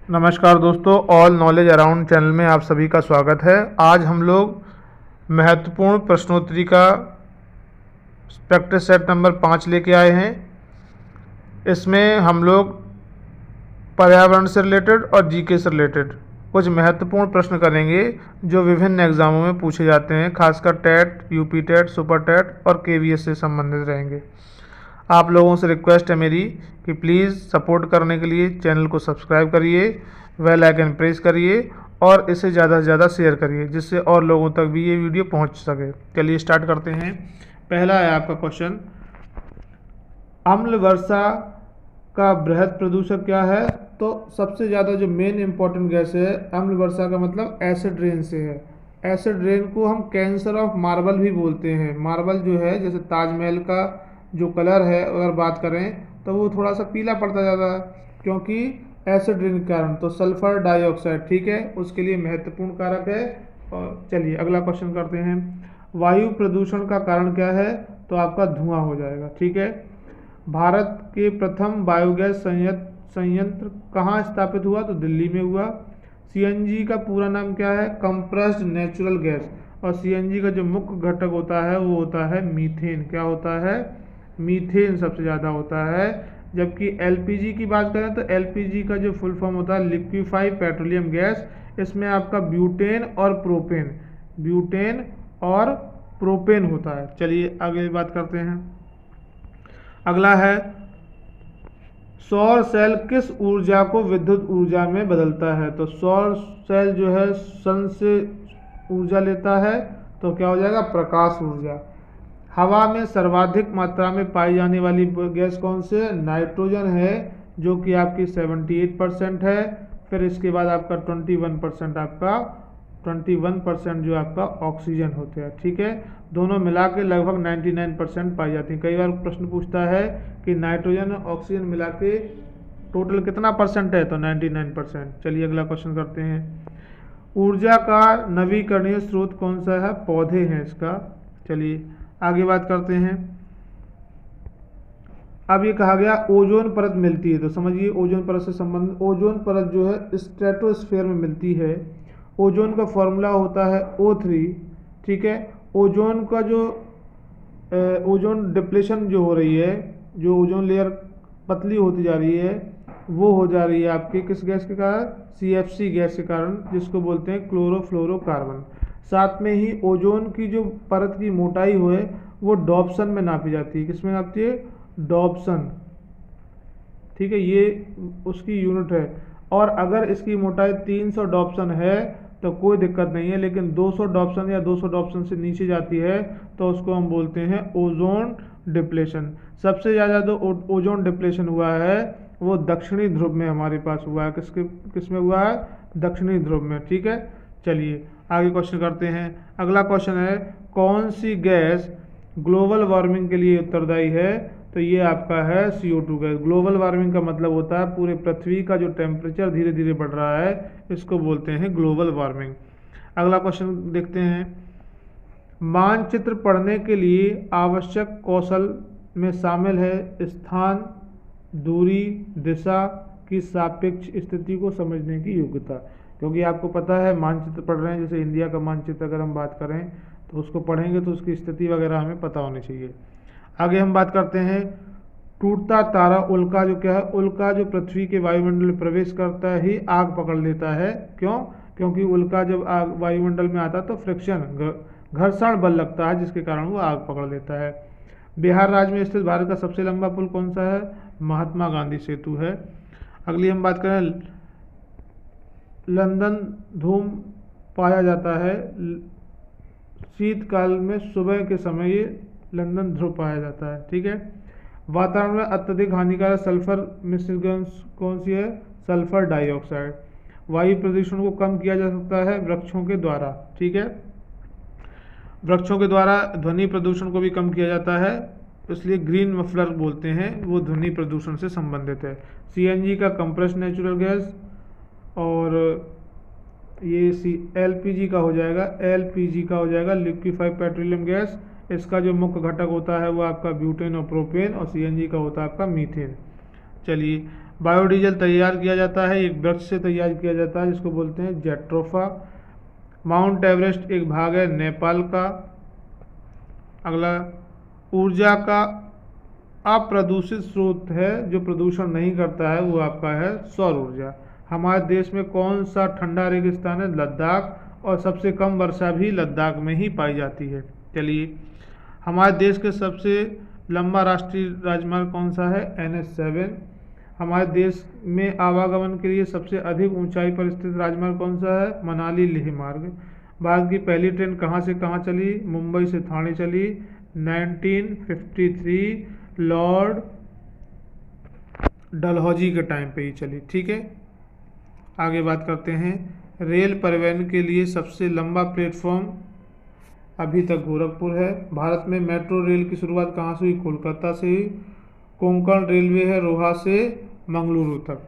नमस्कार दोस्तों, all knowledge around channel में आप सभी का स्वागत है। आज हम लोग महत्वपूर्ण प्रश्नोत्तरी का प्रैक्टिस सेट नंबर 5 लेके आए हैं। इसमें हम लोग पर्यावरण से रिलेटेड और जीके से रिलेटेड कुछ महत्वपूर्ण प्रश्न करेंगे जो विभिन्न एग्जामों में पूछे जाते हैं, खासकर TET, UP TET, super TET और केवीएस से संबंधित रहेंगे। आप लोगों से रिक्वेस्ट है मेरी कि प्लीज़ सपोर्ट करने के लिए चैनल को सब्सक्राइब करिए, बेल आइकन प्रेस करिए और इसे ज़्यादा से ज़्यादा शेयर करिए जिससे और लोगों तक भी ये वीडियो पहुंच सके। चलिए स्टार्ट करते हैं। पहला है आपका क्वेश्चन, अम्ल वर्षा का बृहद प्रदूषक क्या है? तो सबसे ज़्यादा जो मेन इंपॉर्टेंट गैस है अम्ल वर्षा का मतलब एसिड रेन से है। एसिड रेन को हम कैंसर ऑफ मार्बल भी बोलते हैं। मार्बल जो है, जैसे ताजमहल का जो कलर है अगर बात करें तो वो थोड़ा सा पीला पड़ता जाता है क्योंकि एसिड रेन के कारण। तो सल्फर डाइऑक्साइड, ठीक है, उसके लिए महत्वपूर्ण कारक है। और चलिए अगला क्वेश्चन करते हैं, वायु प्रदूषण का कारण क्या है? तो आपका धुआं हो जाएगा, ठीक है। भारत के प्रथम बायोगैस संयंत्र कहाँ स्थापित हुआ? तो दिल्ली में हुआ। सीएनजी का पूरा नाम क्या है? Compressed natural gas. और सीएनजी का जो मुख्य घटक होता है वो होता है मीथेन। क्या होता है? मीथेन सबसे ज़्यादा होता है। जबकि एलपीजी की बात करें तो एलपीजी का जो फुल फॉर्म होता है लिक्विफाइड पेट्रोलियम गैस। इसमें आपका ब्यूटेन और प्रोपेन होता है। चलिए आगे बात करते हैं। अगला है, सौर सेल किस ऊर्जा को विद्युत ऊर्जा में बदलता है? तो सौर सेल जो है सन से ऊर्जा लेता है, तो क्या हो जाएगा? प्रकाश ऊर्जा। हवा में सर्वाधिक मात्रा में पाई जाने वाली गैस कौन सी है? नाइट्रोजन है, जो कि आपकी 78% है। फिर इसके बाद आपका 21% जो आपका ऑक्सीजन होता है, ठीक है। दोनों मिला के लगभग 99% पाई जाती है। कई बार प्रश्न पूछता है कि नाइट्रोजन और ऑक्सीजन मिला के टोटल कितना परसेंट है? तो 99%। चलिए अगला क्वेश्चन करते हैं, ऊर्जा का नवीकरणीय स्रोत कौन सा है? पौधे हैं इसका। चलिए आगे बात करते हैं। अब ये कहा गया ओजोन परत मिलती है, तो समझिए ओजोन परत से संबंधित, ओजोन परत जो है स्ट्रेटोस्फेयर में मिलती है। ओजोन का फॉर्मूला होता है O3, ठीक है। ओजोन का जो ओजोन डिप्लेशन जो हो रही है, जो ओजोन लेयर पतली होती जा रही है, वो हो जा रही है आपकी किस गैस के कारण? CFC गैस के कारण, जिसको बोलते हैं क्लोरोफ्लोरोकार्बन। साथ में ही ओजोन की जो परत की मोटाई हो है वो डॉप्सन में नापी जाती है। किसमें नापती है? डॉप्सन, ठीक है, ये उसकी यूनिट है। और अगर इसकी मोटाई 300 डॉप्सन है तो कोई दिक्कत नहीं है, लेकिन 200 डॉप्सन या 200 डॉप्सन से नीचे जाती है तो उसको हम बोलते हैं ओजोन डिप्लेशन। सबसे ज़्यादा जो ओजोन डिप्लेशन हुआ है वो दक्षिणी ध्रुव में हमारे पास हुआ है। किसमें हुआ है? दक्षिणी ध्रुव में, ठीक है। चलिए आगे क्वेश्चन करते हैं। अगला क्वेश्चन है, कौन सी गैस ग्लोबल वार्मिंग के लिए उत्तरदायी है? तो ये आपका है CO2 गैस। ग्लोबल वार्मिंग का मतलब होता है पूरे पृथ्वी का जो टेम्परेचर धीरे धीरे बढ़ रहा है, इसको बोलते हैं ग्लोबल वार्मिंग। अगला क्वेश्चन देखते हैं, मानचित्र पढ़ने के लिए आवश्यक कौशल में शामिल है स्थान, दूरी, दिशा की सापेक्ष स्थिति को समझने की योग्यता। क्योंकि आपको पता है मानचित्र पढ़ रहे हैं, जैसे इंडिया का मानचित्र अगर हम बात करें तो उसको पढ़ेंगे तो उसकी स्थिति वगैरह हमें पता होनी चाहिए। आगे हम बात करते हैं, टूटता तारा उल्का जो क्या है? उल्का जो पृथ्वी के वायुमंडल में प्रवेश करता ही आग पकड़ लेता है। क्यों? क्योंकि उल्का जब आग वायुमंडल में आता है तो फ्रिक्शन, घर्षण बल लगता है, जिसके कारण वो आग पकड़ लेता है। बिहार राज्य में स्थित भारत का सबसे लंबा पुल कौन सा है? महात्मा गांधी सेतु है। अगली हम बात करें, लंदन धूम पाया जाता है शीतकाल में, सुबह के समय ये लंदन ध्रुव पाया जाता है, ठीक है। वातावरण में अत्यधिक हानिकारक सल्फर मिश्रित गैस कौन सी है? Sulphur dioxide. वायु प्रदूषण को कम किया जा सकता है वृक्षों के द्वारा, ठीक है। वृक्षों के द्वारा ध्वनि प्रदूषण को भी कम किया जाता है, इसलिए ग्रीन मफलर बोलते हैं, वो ध्वनि प्रदूषण से संबंधित है। सीएनजी का कंप्रेस्ड नेचुरल गैस, और ये एलपीजी का हो जाएगा लिक्विफाइड पेट्रोलियम गैस। इसका जो मुख्य घटक होता है वो आपका ब्यूटेन और प्रोपेन, और सीएनजी का होता है आपका मीथेन। चलिए बायोडीजल तैयार किया जाता है, एक वृक्ष से तैयार किया जाता है जिसको बोलते हैं जेट्रोफा। माउंट एवरेस्ट एक भाग है नेपाल का। अगला, ऊर्जा का अप्रदूषित स्रोत है जो प्रदूषण नहीं करता है, वो आपका है सौर ऊर्जा। हमारे देश में कौन सा ठंडा रेगिस्तान है? लद्दाख, और सबसे कम वर्षा भी लद्दाख में ही पाई जाती है। चलिए, हमारे देश के सबसे लंबा राष्ट्रीय राजमार्ग कौन सा है? NH7। हमारे देश में आवागमन के लिए सबसे अधिक ऊंचाई पर स्थित राजमार्ग कौन सा है? मनाली लेह मार्ग। भारत की पहली ट्रेन कहाँ से कहाँ चली? मुंबई से ठाणे चली 1953, लॉर्ड डलहौजी के टाइम पे ही चली। ठीक है, आगे बात करते हैं। रेल परिवहन के लिए सबसे लंबा प्लेटफॉर्म अभी तक गोरखपुर है। भारत में मेट्रो रेल की शुरुआत कहाँ से हुई? कोलकाता से हुई। कोंकण रेलवे है रोहा से मंगलुरु तक।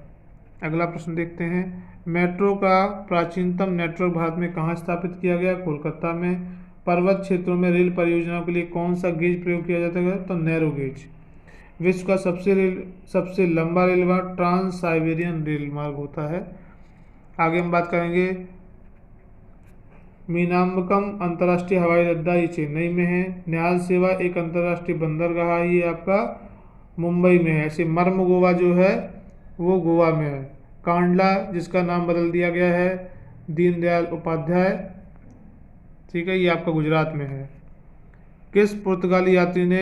अगला प्रश्न देखते हैं। मेट्रो का प्राचीनतम नेटवर्क भारत में कहाँ स्थापित किया गया? कोलकाता में। पर्वत क्षेत्रों में रेल परियोजनाओं के लिए कौन सा गेज प्रयोग किया जाता है? तो नैरो गेज। विश्व का सबसे लंबा रेल मार्ग ट्रांस साइबेरियन रेल मार्ग होता है। आगे हम बात करेंगे मीनाम्बकम अंतर्राष्ट्रीय हवाई अड्डा, ये चेन्नई में है। न्याल सेवा एक अंतर्राष्ट्रीय बंदरगाह है, ये आपका मुंबई में है। ऐसे मर्म गोवा जो है वो गोवा में है। कांडला जिसका नाम बदल दिया गया है दीनदयाल उपाध्याय, ठीक है, ये आपका गुजरात में है। किस पुर्तगाली यात्री ने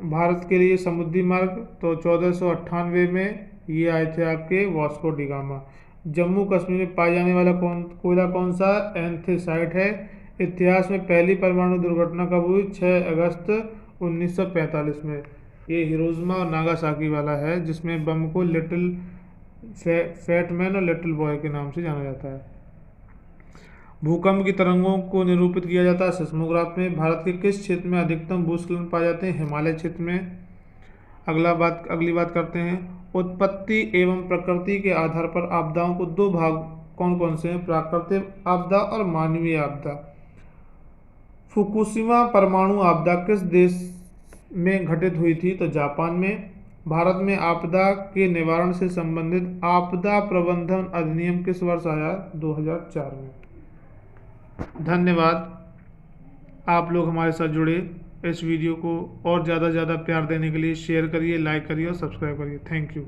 भारत के लिए समुद्री मार्ग? तो 1498 में ये आए थे आपके Vasco D gamma. Jammu Kashmir में पाए जाने वाला कोयला कौन सा? एंथ्रेसाइट है। इतिहास में पहली परमाणु दुर्घटना कब हुई? 6 अगस्त 1945 में। ये हिरोशिमा और नागासाकी वाला है जिसमें बम को लिटिल फैट मैन और लिटिल बॉय के नाम से जाना जाता है। भूकंप की तरंगों को निरूपित किया जाता है सिस्मोग्राफ में। भारत के किस क्षेत्र में अधिकतम भूस्खलन पाए जाते हैं? हिमालय क्षेत्र में। अगली बात करते हैं। उत्पत्ति एवं प्रकृति के आधार पर आपदाओं को दो भाग कौन कौन से हैं? प्राकृतिक आपदा और मानवीय आपदा। फुकुशिमा परमाणु आपदा किस देश में घटित हुई थी? तो जापान में। भारत में आपदा के निवारण से संबंधित आपदा प्रबंधन अधिनियम किस वर्ष आया? 2004 में। धन्यवाद, आप लोग हमारे साथ जुड़े। इस वीडियो को और ज़्यादा से ज़्यादा प्यार देने के लिए शेयर करिए, लाइक करिए और सब्सक्राइब करिए। Thank you.